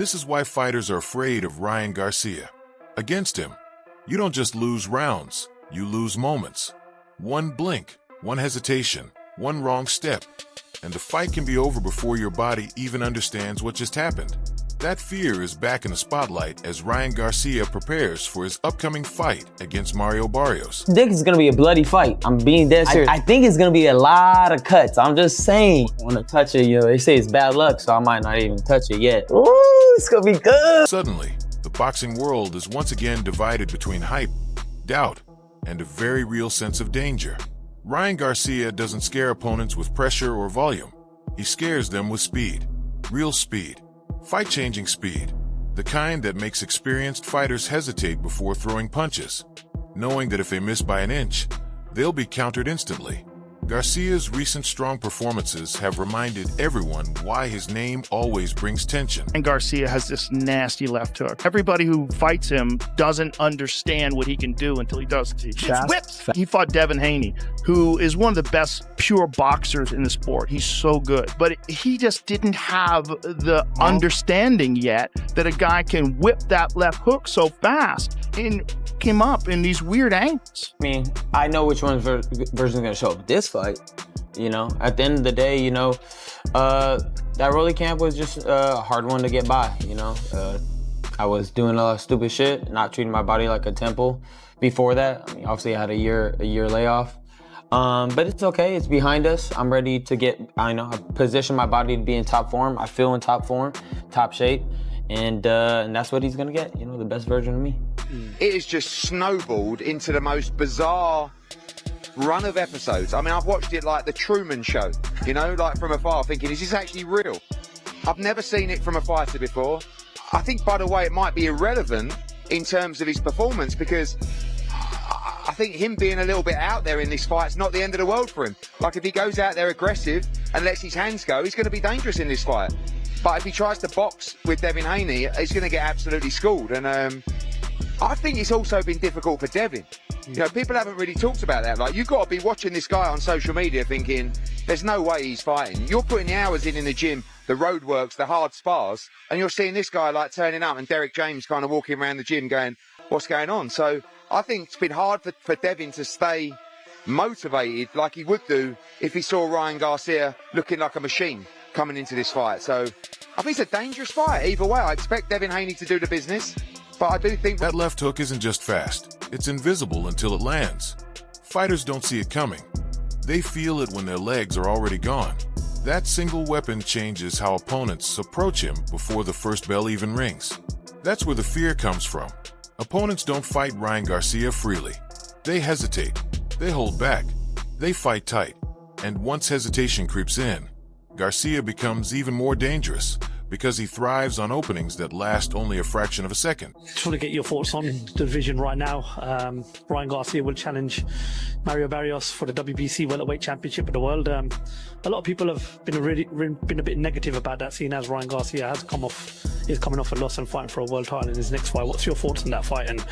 This is why fighters are afraid of Ryan Garcia. Against him, you don't just lose rounds, you lose moments. One blink, one hesitation, one wrong step, and the fight can be over before your body even understands what just happened. That fear is back in the spotlight as Ryan Garcia prepares for his upcoming fight against Mario Barrios. I think it's gonna be a bloody fight. I'm being dead serious. I think it's gonna be a lot of cuts. I'm just saying. I wanna touch it, they say it's bad luck, so I might not even touch it yet. Ooh, it's gonna be good. Suddenly, the boxing world is once again divided between hype, doubt, and a very real sense of danger. Ryan Garcia doesn't scare opponents with pressure or volume. He scares them with speed. Real speed. Fight-changing speed. The kind that makes experienced fighters hesitate before throwing punches, knowing that if they miss by an inch, they'll be countered instantly. Garcia's recent strong performances have reminded everyone why his name always brings tension. And Garcia has this nasty left hook. Everybody who fights him doesn't understand what he can do until he does it. He whips. He fought Devin Haney, who is one of the best pure boxers in the sport. He's so good. But he just didn't have the understanding yet that a guy can whip that left hook so fast and came up in these weird angles. I mean, I know which one version's gonna show up this fight. At the end of the day, that Rolly camp was just a hard one to get by. I was doing a lot of stupid shit, not treating my body like a temple. Before that, obviously I had a year layoff. But it's okay, it's behind us. I'm ready to I position my body to be in top form. I feel in top form, top shape. And that's what he's gonna get, the best version of me. It has just snowballed into the most bizarre run of episodes. I've watched it like the Truman Show, like from afar, thinking, is this actually real? I've never seen it from a fighter before. I think, by the way, it might be irrelevant in terms of his performance, because I think him being a little bit out there in this fight is not the end of the world for him. Like, if he goes out there aggressive and lets his hands go, he's going to be dangerous in this fight. But if he tries to box with Devin Haney, he's going to get absolutely schooled. And I think it's also been difficult for Devin. People haven't really talked about that. Like, you've got to be watching this guy on social media thinking, there's no way he's fighting. You're putting the hours in the gym, the road works, the hard spars, and you're seeing this guy like turning up and Derek James kind of walking around the gym going, what's going on? So I think it's been hard for Devin to stay motivated like he would do if he saw Ryan Garcia looking like a machine coming into this fight. So I think it's a dangerous fight. Either way, I expect Devin Haney to do the business. But I do think that left hook isn't just fast, it's invisible until it lands. Fighters don't see it coming. They feel it when their legs are already gone. That single weapon changes how opponents approach him before the first bell even rings. That's where the fear comes from. Opponents don't fight Ryan Garcia freely. They hesitate, they hold back, they fight tight. And once hesitation creeps in, Garcia becomes even more dangerous, because he thrives on openings that last only a fraction of a second. Just want to get your thoughts on the division right now. Ryan Garcia will challenge Mario Barrios for the WBC Welterweight Championship of the World. A lot of people have been a bit negative about that, seeing as Ryan Garcia is coming off a loss and fighting for a world title in his next fight. What's your thoughts on that fight and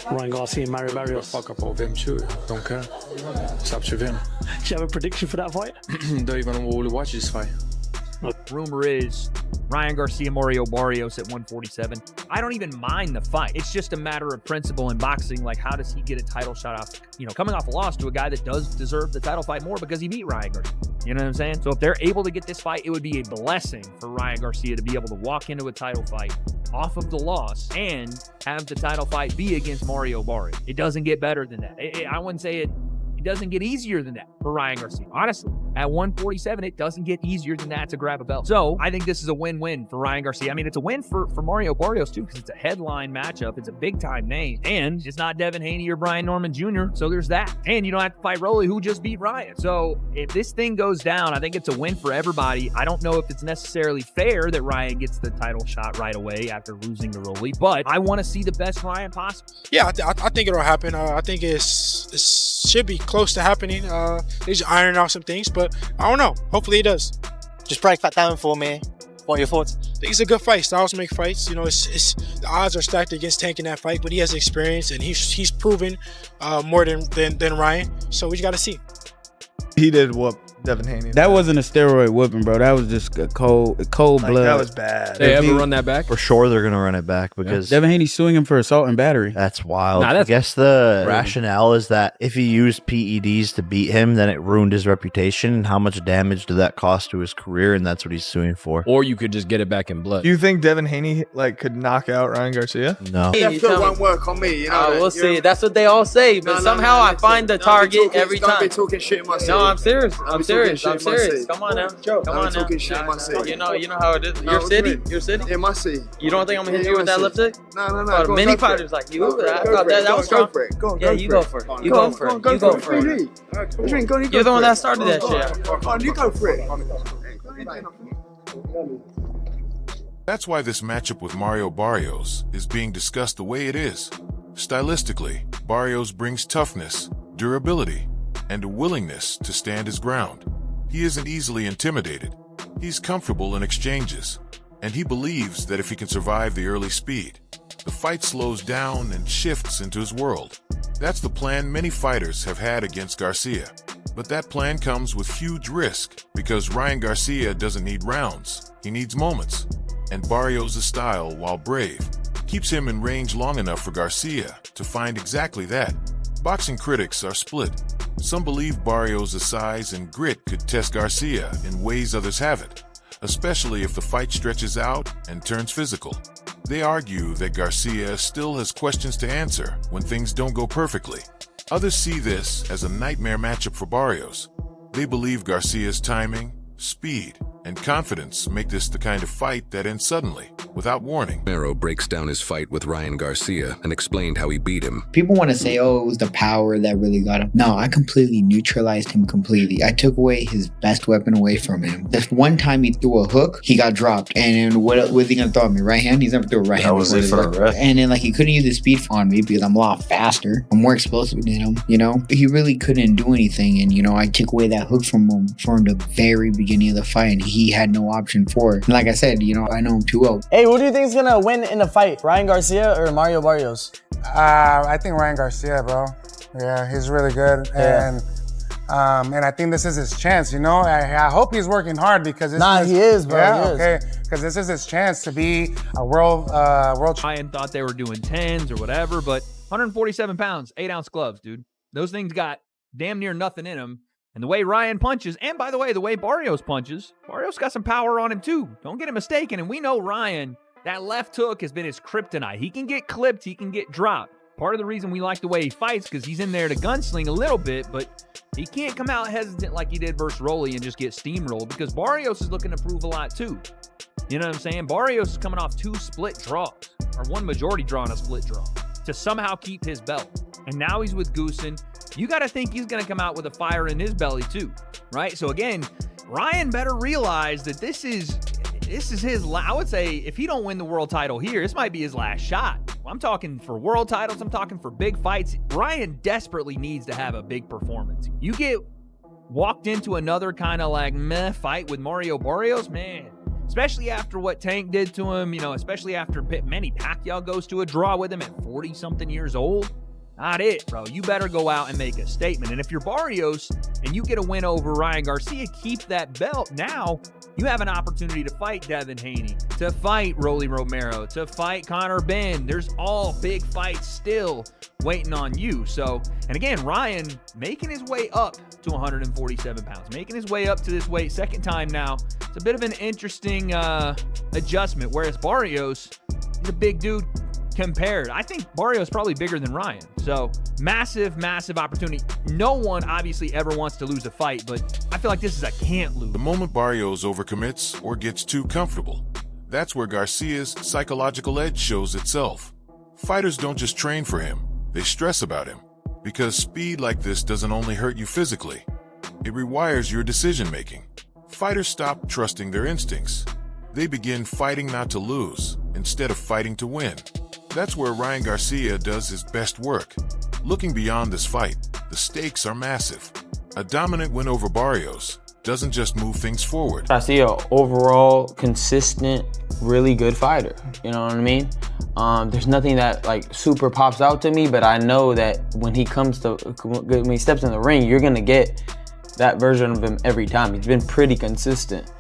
Ryan Garcia and Mario Barrios? Fuck up over him too, don't care. It's up to him. Do you have a prediction for that fight? Don't even want to watch this fight. Rumor is Ryan Garcia, Mario Barrios at 147. I don't even mind the fight. It's just a matter of principle in boxing. Like, how does he get a title shot off, coming off a loss to a guy that does deserve the title fight more because he beat Ryan Garcia. You know what I'm saying? So if they're able to get this fight, it would be a blessing for Ryan Garcia to be able to walk into a title fight off of the loss and have the title fight be against Mario Barrios. It doesn't get better than that. I wouldn't say it doesn't get easier than that for Ryan Garcia. Honestly, at 147, it doesn't get easier than that to grab a belt. So I think this is a win-win for Ryan Garcia. It's a win for Mario Barrios too, because it's a headline matchup. It's a big-time name. And it's not Devin Haney or Brian Norman Jr., so there's that. And you don't have to fight Rolly, who just beat Ryan. So if this thing goes down, I think it's a win for everybody. I don't know if it's necessarily fair that Ryan gets the title shot right away after losing to Rolly, but I want to see the best Ryan possible. Yeah, I think it'll happen. I think it should be close to happening. They're just ironing out some things, but I don't know. Hopefully it does. Just break that down for me. What are your thoughts? I think it's a good fight. Styles make fights. The odds are stacked against Tank in that fight, but he has experience and he's proven more than Ryan. So we just got to see. He did what Devin Haney. That wasn't a steroid whooping, bro. That was just a cold blood. That was bad. They ever run that back? For sure they're going to run it back because Devin Haney's suing him for assault and battery. That's wild. Nah, that's I guess the rationale is that if he used PEDs to beat him, then it ruined his reputation. And how much damage did that cost to his career? And that's what he's suing for. Or you could just get it back in blood. Do you think Devin Haney could knock out Ryan Garcia? No. Left hook won't work on me. You know, we'll see. That's what they all say, but somehow I find the target every time. Don't be talking shit in my city. No, I'm serious. I'm serious. I'm serious. Come on now. Come on now. Talking shit in my city. You know how it is. Your city? In my city. You don't think I'm gonna hit you with that left hook? No. Many fighters like you. I thought that was strong. Yeah, you go for it. You go for it. You go for it. You're the one that started that shit. You go for it. That's why this matchup with Mario Barrios is being discussed the way it is. Stylistically, Barrios brings toughness, durability, and a willingness to stand his ground. He isn't easily intimidated. He's comfortable in exchanges, and he believes that if he can survive the early speed, the fight slows down and shifts into his world. That's the plan many fighters have had against Garcia. But that plan comes with huge risk because Ryan Garcia doesn't need rounds, he needs moments. And Barrios' style, while brave, keeps him in range long enough for Garcia to find exactly that. Boxing critics are split. Some believe Barrios' size and grit could test Garcia in ways others haven't, especially if the fight stretches out and turns physical. They argue that Garcia still has questions to answer when things don't go perfectly. Others see this as a nightmare matchup for Barrios. They believe Garcia's timing, speed, and confidence make this the kind of fight that ends suddenly, without warning. Romero breaks down his fight with Ryan Garcia and explained how he beat him. People want to say, oh, it was the power that really got him. No, I completely neutralized him completely. I took away his best weapon away from him. The one time he threw a hook, he got dropped. And then what was he going to throw at me? Right hand? He's never threw a right hand. That was it for the rest. And then he couldn't use his speed on me because I'm a lot faster. I'm more explosive than him, He really couldn't do anything. And, I took away that hook from the very beginning of the fight. And he had no option for it. And like I said, I know him too well. Hey, who do you think is gonna win in the fight? Ryan Garcia or Mario Barrios? I think Ryan Garcia, bro. Yeah, he's really good. Yeah. And I think this is his chance, I hope he's working hard because he is, bro. Yeah, he is. okay. Because this is his chance to be a world Ryan thought they were doing 10s or whatever, but 147 pounds, 8-ounce gloves, dude. Those things got damn near nothing in them. And the way Ryan punches, and by the way, the way Barrios punches, Barrios got some power on him too. Don't get it mistaken. And we know Ryan, that left hook has been his kryptonite. He can get clipped, he can get dropped. Part of the reason we like the way he fights because he's in there to gunsling a little bit, but he can't come out hesitant like he did versus Rolly and just get steamrolled because Barrios is looking to prove a lot too. You know what I'm saying? Barrios is coming off 2 split draws, or 1 majority draw and a split draw, to somehow keep his belt. And now he's with Goosen. You got to think he's going to come out with a fire in his belly too, right? So again, Ryan better realize that this is his, I would say, if he don't win the world title here, this might be his last shot. I'm talking for world titles. I'm talking for big fights. Ryan desperately needs to have a big performance. You get walked into another kind of meh fight with Mario Barrios, man, especially after what Tank did to him, especially after Manny Pacquiao goes to a draw with him at 40-something years old. Not it, bro. You better go out and make a statement. And if you're Barrios and you get a win over Ryan Garcia, keep that belt. Now you have an opportunity to fight Devin Haney, to fight Rolly Romero, to fight Conor Benn. There's all big fights still waiting on you. So, and again, Ryan making his way up to 147 pounds, making his way up to this weight, second time now. It's a bit of an interesting adjustment, whereas Barrios, he's a big dude. Compared, I think Barrios is probably bigger than Ryan. So massive, massive opportunity. No one obviously ever wants to lose a fight, but I feel like this is a can't lose. The moment Barrios overcommits or gets too comfortable, that's where Garcia's psychological edge shows itself. Fighters don't just train for him, they stress about him. Because speed like this doesn't only hurt you physically, it rewires your decision-making. Fighters stop trusting their instincts. They begin fighting not to lose, instead of fighting to win. That's where Ryan Garcia does his best work. Looking beyond this fight, the stakes are massive. A dominant win over Barrios doesn't just move things forward. Garcia, overall, consistent, really good fighter. You know what I mean? There's nothing that super pops out to me, but I know that when he steps in the ring, you're gonna get that version of him every time. He's been pretty consistent.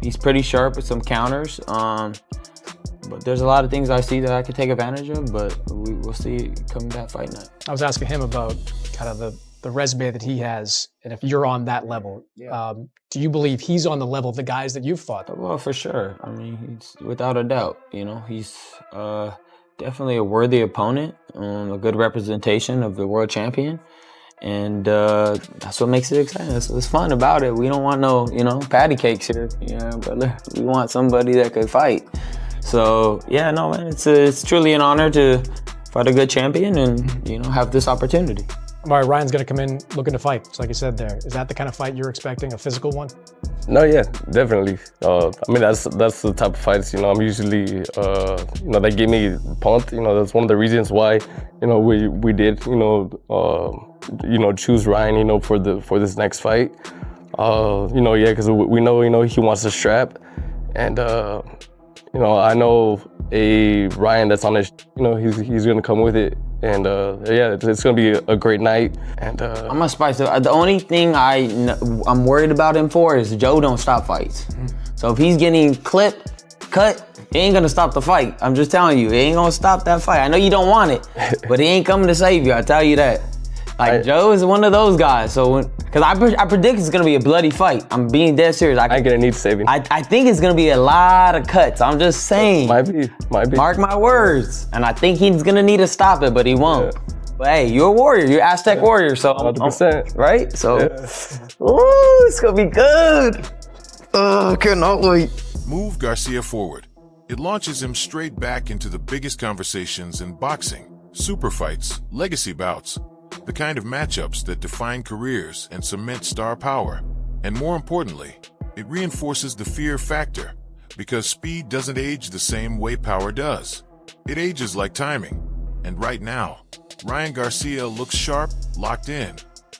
He's pretty sharp with some counters. But there's a lot of things I see that I could take advantage of, but we'll see come that fight night. I was asking him about kind of the resume that he has, and if you're on that level, do you believe he's on the level of the guys that you've fought? Well, for sure. I mean, he's without a doubt. You know, he's definitely a worthy opponent, a good representation of the world champion, and that's what makes it exciting. That's what's fun about it. We don't want no, patty cakes here, brother. We want somebody that could fight. So yeah, no, man, it's truly an honor to fight a good champion and have this opportunity. All right, Ryan's going to come in looking to fight, just like you said there. Is that the kind of fight you're expecting, a physical one? No, yeah, definitely. I mean, that's the type of fights, I'm usually, they give me pumped. That's one of the reasons why, we did, choose Ryan, for this next fight. Because we know, he wants to strap. And, I know a Ryan that's on his, he's going to come with it. And it's gonna be a great night. And I'm gonna spice it. The only thing I'm worried about him for is Joe don't stop fights. So if he's getting clipped, cut, he ain't gonna stop the fight. I'm just telling you, he ain't gonna stop that fight. I know you don't want it, but he ain't coming to save you. I tell you that. Joe is one of those guys. So because I predict it's gonna be a bloody fight. I'm being dead serious. I ain't gonna need saving. I think it's gonna be a lot of cuts. I'm just saying. Might be. Mark my words. And I think he's gonna need to stop it, but he won't. Yeah. But hey, you're a warrior. You're Aztec warrior. So 100%. Right? So ooh, it's gonna be good. Oh, cannot wait. Move Garcia forward. It launches him straight back into the biggest conversations in boxing, super fights, legacy bouts. The kind of matchups that define careers and cement star power. And more importantly, it reinforces the fear factor, because speed doesn't age the same way power does. It ages like timing. And right now, Ryan Garcia looks sharp, locked in,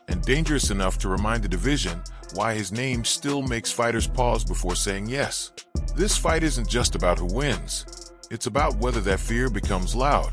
and dangerous enough to remind the division why his name still makes fighters pause before saying yes. This fight isn't just about who wins. It's about whether that fear becomes loud.